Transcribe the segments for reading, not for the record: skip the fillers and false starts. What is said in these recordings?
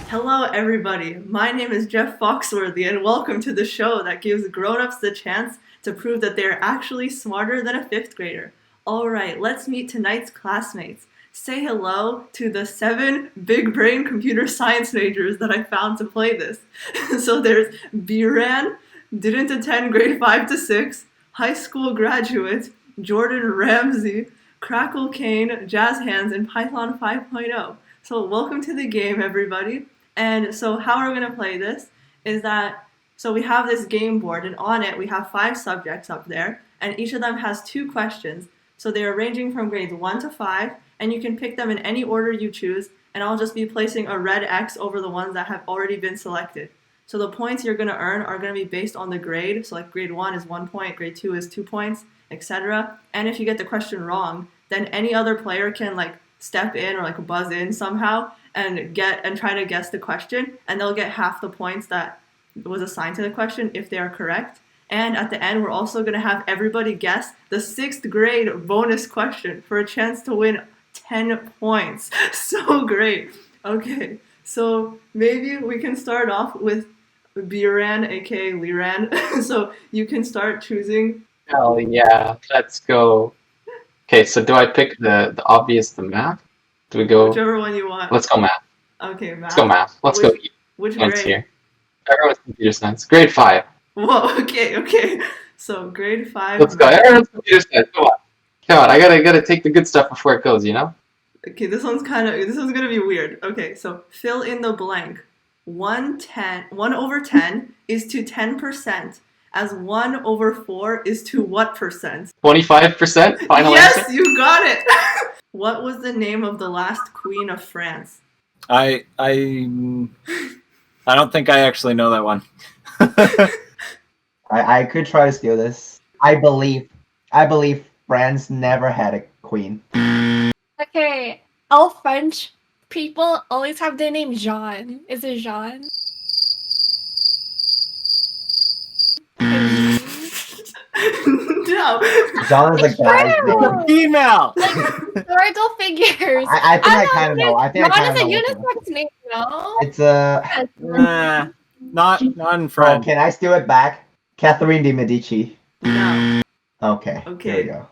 Hello, everybody. My name is Jeff Foxworthy, and welcome to the show that gives grown-ups the chance to prove that they're actually smarter than a fifth grader. All right, let's meet tonight's classmates. Say hello to the 7 big brain computer science majors that I found to play this. So there's Liran, didn't attend grade 5 to 6, high school graduate, Jordan Ramsey, Crackle Kane, Jazz Hands, and Python 5.0. So welcome to the game, everybody. And so how we're going to play this is that, so we have this game board, and on it we have 5 subjects up there, and each of them has 2 questions. So they are ranging from grades 1 to 5, and you can pick them in any order you choose, and I'll just be placing a red X over the ones that have already been selected. So the points you're going to earn are going to be based on the grade. So like grade 1 is 1 point, grade 2 is 2 points, etc. And if you get the question wrong, then any other player can like step in or like buzz in somehow and try to guess the question, and they'll get half the points that was assigned to the question if they are correct. And at the end, we're also going to have everybody guess the 6th grade bonus question for a chance to win 10 points. So great. Okay, so maybe we can start off with Liran, aka Liran. So you can start choosing. Hell yeah, let's go. Okay, so do I pick the obvious, the math? Do we go? Whichever one you want. Let's go math. Okay, math. Let's go math. Let's go. Which grade? Here. Everyone's computer science. Grade 5. Whoa. Okay. So grade 5. Let's go. Everyone's computer science. Come on. I gotta take the good stuff before it goes. You know. Okay, this one's gonna be weird. Okay, so fill in the blank. 1 over 10 is to 10%, as 1 over 4 is to what percent? 25%. Final yes, answer. You got it. What was the name of the last queen of France? I don't think I actually know that one. I could try to steal this. I believe France never had a queen. Okay, all French people always have the name Jean. Is it Jean? No. John is a guy's name. Female. Like historical figures. I think I kind of know. I think I Ron kind is of a know. unisex name, no? It's a. Not in Oh, French. can I steal it back? Catherine de Medici. No. Okay. Okay. There we go.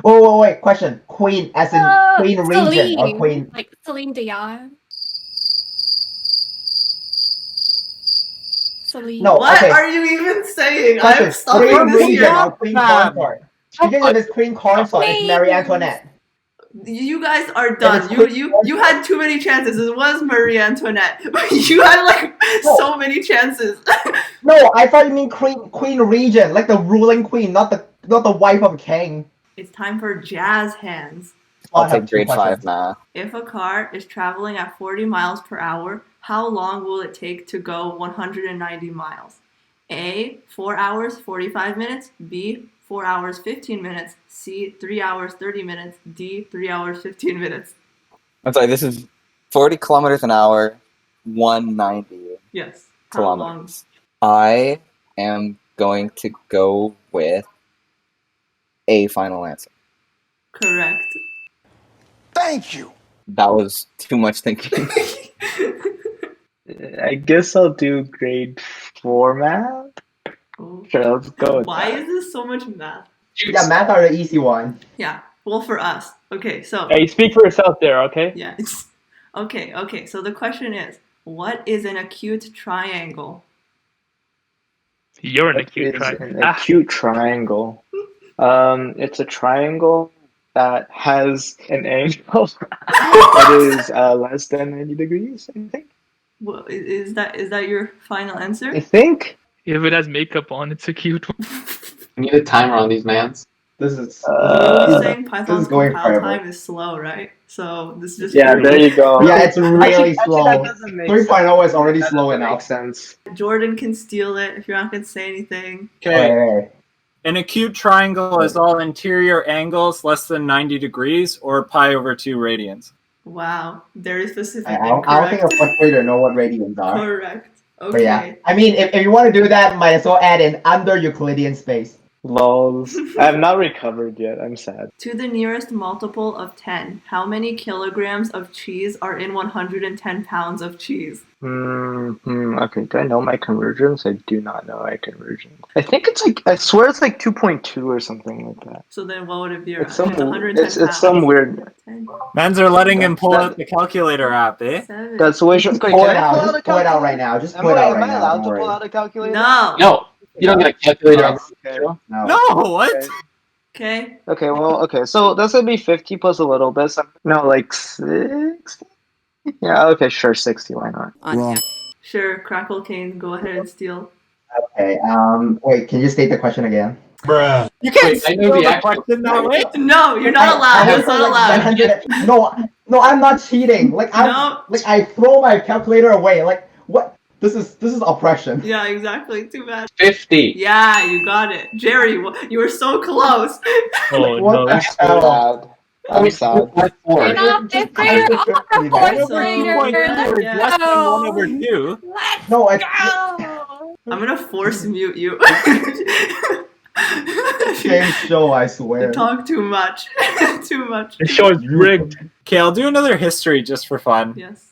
Oh, wait. Question. Queen, as in Queen Regent or Celine. Queen? Like Celine Dion. Celine. No. What okay. are you even saying? Question. I'm stopping Queen this Regent here. or Queen Consort? Because if it's Queen Consort, it's Marie Antoinette. You guys are done. It was You had too many chances. It was Marie Antoinette. You had like so many chances. No, I thought you mean Queen Regent, like the ruling queen, not the wife of a king. It's time for Jazz Hands. I I'll have take two grade 5 questions. math. If a car is traveling at 40 miles per hour, how long will it take to go 190 miles? A, 4 hours 45 minutes. B, 4 hours 15 minutes. C, 3 hours 30 minutes. D, 3 hours 15 minutes. I'm sorry, this is 40 kilometers an hour, 190 Yes. How long? kilometers. I am going to go with a final answer. Correct. Thank you. That was too much thinking. I guess I'll do grade 4 math. Oh. Sure, let's go with Why that. is this so much math? Yeah, math are the easy one. Yeah. Well, for us. Okay, so. Hey, speak for yourself there, okay? Yeah. Okay. So the question is, what is an acute triangle? You're an acute triangle. An acute triangle. It's a triangle that has an angle that is less than 90 degrees, I think. Well, is that your final answer? I think. If it has makeup on, it's a cute one. We need a timer on these mans. This is. You're saying Python's going compile forever. time is slow, right? So this is just. Yeah, there you go. Yeah, it's really slow. That doesn't make 3.0 is already sense. slow That enough. makes sense. Jordan can steal it if you're not gonna say anything. Okay. Hey. An acute triangle is all interior angles less than 90 degrees or pi over 2 radians. Wow, very specific. I don't think a first grader know what radians are. Correct. But yeah, Okay. I mean, if you want to do that, might as well add in under Euclidean space. Lols. I have not recovered yet. I'm sad. To the nearest multiple of 10, how many kilograms of cheese are in 110 pounds of cheese? Okay, do I know my conversions? I do not know my conversions. I think it's like, I swear it's like 2.2 or something like that. So then what would it be? It's some, 110 it's pounds. some weird. 10, Mans are letting him pull out the calculator app, eh? 7. That's way. Just pull it out. Just pull it out right now. Just pull it out right now. Am I allowed Don't to worry. pull out a calculator? No. No, you don't get a calculator on Yes. the show. No. No, what? Okay. Okay, well, okay, so that's gonna be 50 plus a little bit. So, no, like 60? Yeah, okay, sure, 60, why not? Wrong. Sure, Crackle Cane, go ahead and steal. Okay. Wait. Can you state the question again? Bruh. You can't Wait, I know steal the actual- question that way. No, you're not allowed. That's not allowed. No, I'm not cheating. Like I throw my calculator away. Like what? This is oppression. Yeah, exactly. Too bad. 50. Yeah, you got it. Jerry, you were so close. Oh What no. the I'm hell? sad. I'm sad. That's You're four. not fifth grader or One fourth So- grader. 2.2 is Yeah. less than 1 over 2. Let's No, it's go. I'm gonna force mute you. game show. I You swear. talk too much. Too much. The show is rigged. Okay, I'll do another history just for fun, Yes.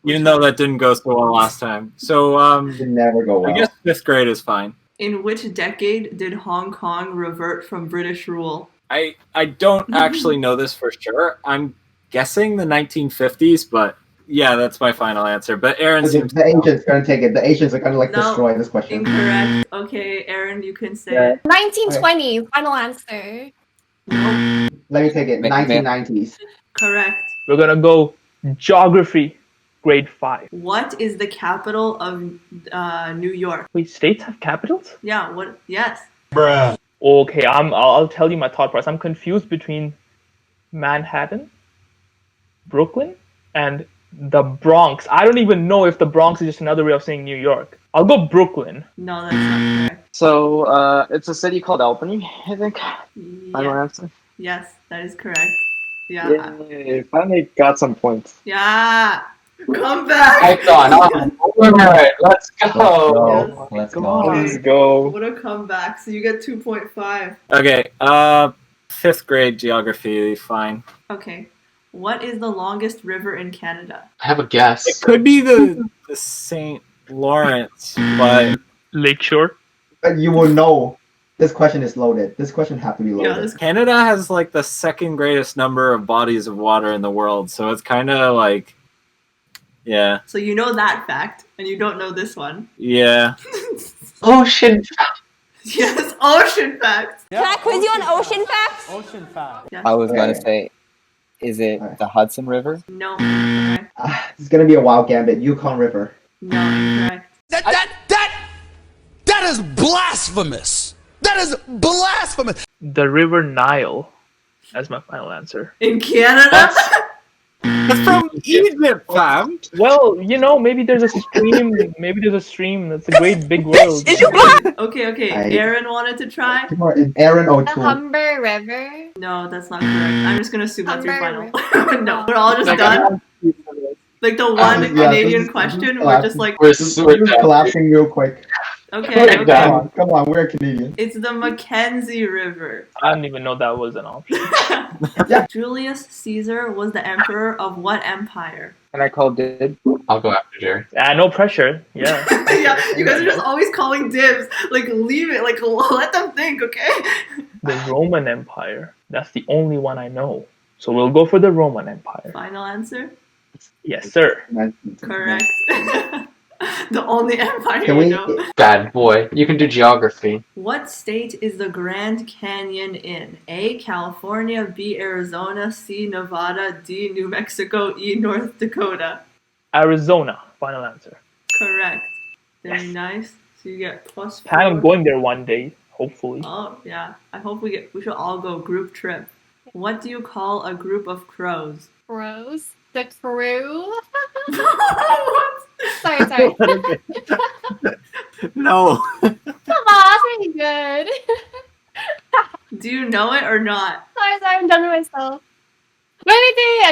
even though that didn't go so well last time. So, It never go well. I guess 5th grade is fine. In which decade did Hong Kong revert from British rule? I don't actually know this for sure. I'm guessing the 1950s, but yeah, that's my final answer. But Aaron The, seems the agent's gonna take it. The agents are gonna No. destroy this question. Incorrect. Okay, Aaron, you can say Yeah. it. 1920, final answer. Nope. Let me take it. Ma- 1990s. Correct. We're gonna go geography, grade 5. What is the capital of New York? Wait, states have capitals? Yeah. What? Yes. Bruh. Okay, I'll tell you my thought process. I'm confused between Manhattan, Brooklyn, and the Bronx. I don't even know if the Bronx is just another way of saying New York. I'll go Brooklyn. No, that's not correct. So, it's a city called Albany, I think. Final Yeah. answer. Yes, that is correct. Yeah. Yay, finally got some points. Yeah. Come back. Icon. Alright, let's go. Let's Go. go. Okay. Let's go. What a comeback. So you get 2.5. okay. 5th grade geography, fine. Okay. What is the longest river in Canada? I have a guess. It could be the St. Lawrence, but Lakeshore. But you will know. This question is loaded. This question have to be loaded. Yeah, this Canada has like the 2nd greatest number of bodies of water in the world, so it's kind of like, yeah, So you know that fact, and you don't know this one. yeah. Ocean. Yes, ocean facts. Can I quiz you on ocean facts? Ocean fact. Yes. I was gonna Okay. say, is it the Hudson River? No, incorrect. It's gonna be a wild gambit. Yukon River. No, incorrect. That is blasphemous. That is blasphemous. The River Nile. That's my final answer. In Canada? That's from Egypt, fam. Well, maybe there's a stream. Maybe there's a stream. That's a great big world. Okay. Aaron wanted to try? Come on, Aaron The O'Toole. Humber River. No, that's not correct. I'm just gonna assume that's your final. Humber. No, we're all just Like, done. Like the one Yeah, Canadian this is- question, uh, we're just like, We're This super is collapsing real quick. okay. done. Come on, we're Canadian. It's the Mackenzie River. I didn't even know that was an option. Julius Caesar was the emperor of what empire? And I called it. I'll go after Jerry. No pressure. Yeah. Yeah, you guys are just always calling dibs. Like, leave it. Like, let them think, okay? The Roman Empire. That's the only one I know. So we'll go for the Roman Empire. Final answer? Yes, sir. Correct. The only empire Can you we? know. Bad boy. You can do geography. What state is the Grand Canyon in? A. California, B. Arizona, C. Nevada, D. New Mexico, E. North Dakota. Arizona. Final answer. Correct. Very Yes. nice. So you get plus 4. Plan on going there one day, hopefully. Oh yeah. I hope we should all go group trip. What do you call a group of crows? Crows. The crew. What? Sorry. No. Come on, that's pretty good. Do you know it or not? Sorry, I'm done with myself. Wait,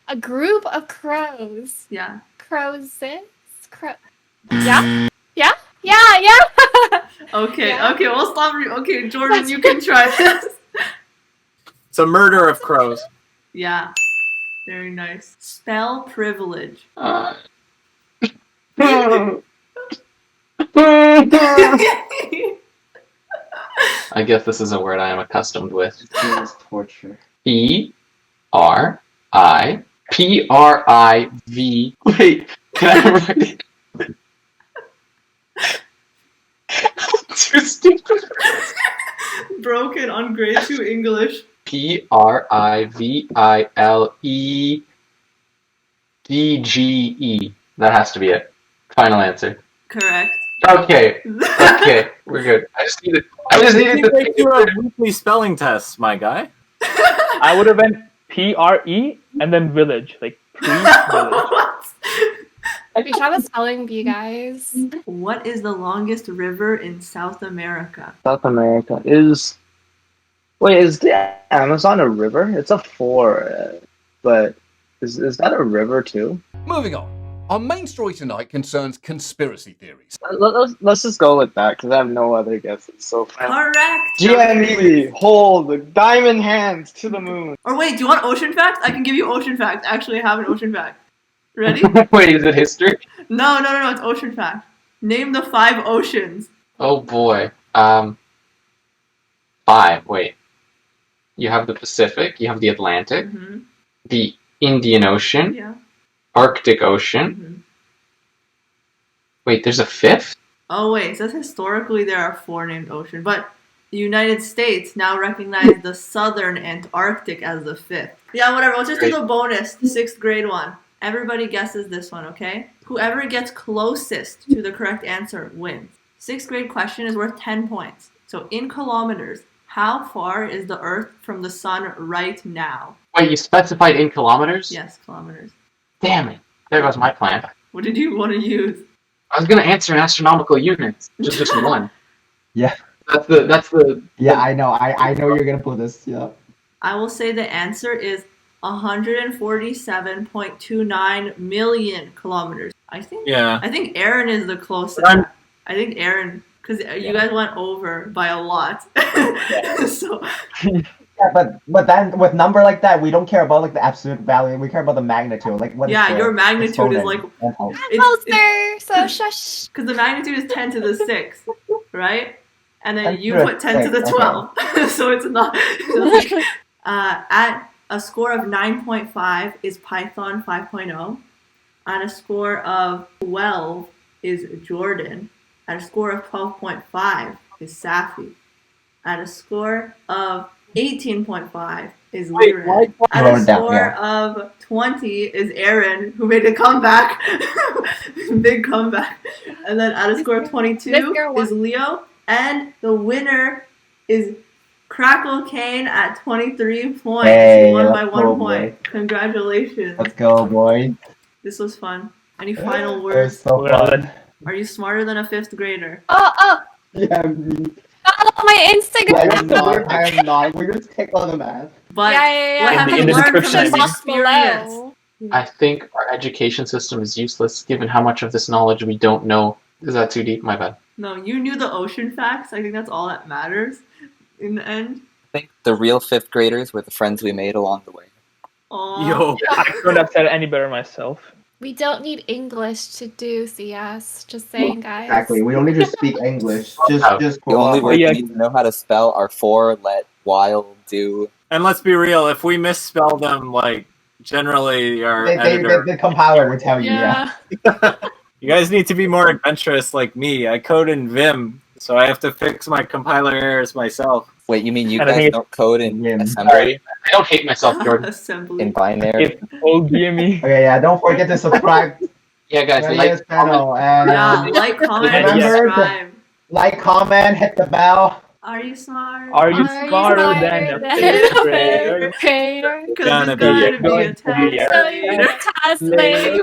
a group of crows. Yeah. Crows. Yeah. Okay, Yeah. okay, we'll stop. Okay, Jordan, you can try this. It's a murder of crows. Yeah, very nice. Spell privilege. I guess this is a word I am accustomed with. This is torture. P-R-I-V. Wait, can I write it? Too stupid. Broken on grade 2 English. P-R-I-V-I-L-E-D-G-E. That has to be it. Final answer. Correct. Okay. Okay, we're good. I just needed to Take your weekly spelling tests, my guy. I would have went PRE and then village, like pre-village. What? We should have a spelling bee, guys. What is the longest river in South America? South America is. Wait, is the Amazon a river? It's a but is that a river too? Moving on. Our main story tonight concerns conspiracy theories. Let's just go with that because I have no other guesses. So Correct. GME, hold the diamond hands to the moon. Or wait, do you want ocean facts? I can give you ocean facts. Actually, I have an ocean fact. Ready? Wait, is it history? No, it's ocean fact. Name the 5 oceans. Oh boy. 5. Wait. You have the Pacific, you have the Atlantic, Mm-hmm. the Indian Ocean, Yeah. Arctic Ocean. Mm-hmm. Wait, there's a 5th? Oh wait, it says historically there are 4 named oceans, but the United States now recognize the southern Antarctic as the 5th. Yeah, whatever. Let's just do the bonus, the 6th grade one. Everybody guesses this one, okay? Whoever gets closest to the correct answer wins. 6th grade question is worth 10 points. So in kilometers, how far is the Earth from the sun right now? Wait, you specified in kilometers? Yes, kilometers. Damn it. There goes my plan. What did you want to use? I was gonna answer in astronomical units. Just one. Yeah. That's the Yeah, I know. I know you're gonna put this. Yeah. I will say the answer is 147.29 million kilometers. I think Aaron is the closest. I think Aaron, because you guys went over by a lot. So. Yeah, but then with number like that, we don't care about like the absolute value. We care about the magnitude. Like what? Yeah, your magnitude is like. Closer, so shush. Because the magnitude is 10 to the 6, right? And then 10 you to the put 10 to the 6, 12, so it's not. At a score of 9.5 is Python 5.0. At a score of 12 is Jordan. At a score of 12.5 is Safi. At a score of 18.5 is Liran. At a score of 20 is Aaron, who made a comeback. Big comeback. And then at a score of 22 is Leo. And the winner is Crackle Kane at 23 points. Hey, He won by let's 1 go, point. boy. Congratulations. Let's go, boy. This was fun. Any final It words? was so fun. Are you smarter than a 5th grader? Oh, Yeah, follow my Instagram. I am not. We're just take on the math. But Yeah. what have In you the learned from description, this I mean. experience? I think our education system is useless given how much of this knowledge we don't know. Is that too deep? My bad. No, you knew the ocean facts. I think that's all that matters in the end. I think the real 5th graders were the friends we made along the way. Aww. Yo. I couldn't have said it any better myself. We don't need English to do CS. Just saying, guys. Exactly. We don't need to speak English. Just The only word Yeah. you need to know how to spell are for, let, while, do. And let's be real, if we misspell them, like, generally our editor... the compiler will tell you. Yeah. You guys need to be more adventurous like me. I code in Vim, so I have to fix my compiler errors myself. Wait, you mean you And I guys think don't code in Yeah. assembly? I don't hate myself, Jordan. Assembly. In binary? Old GME. Okay, yeah. Don't forget to subscribe Yeah, guys, to like, this channel and Yeah, like, comment, and remember to- subscribe. like, comment, hit the bell. Are you smart? Are you smarter than a 5th grader? grader? Because Gonna it's be going a to be a good test year. later. Task later.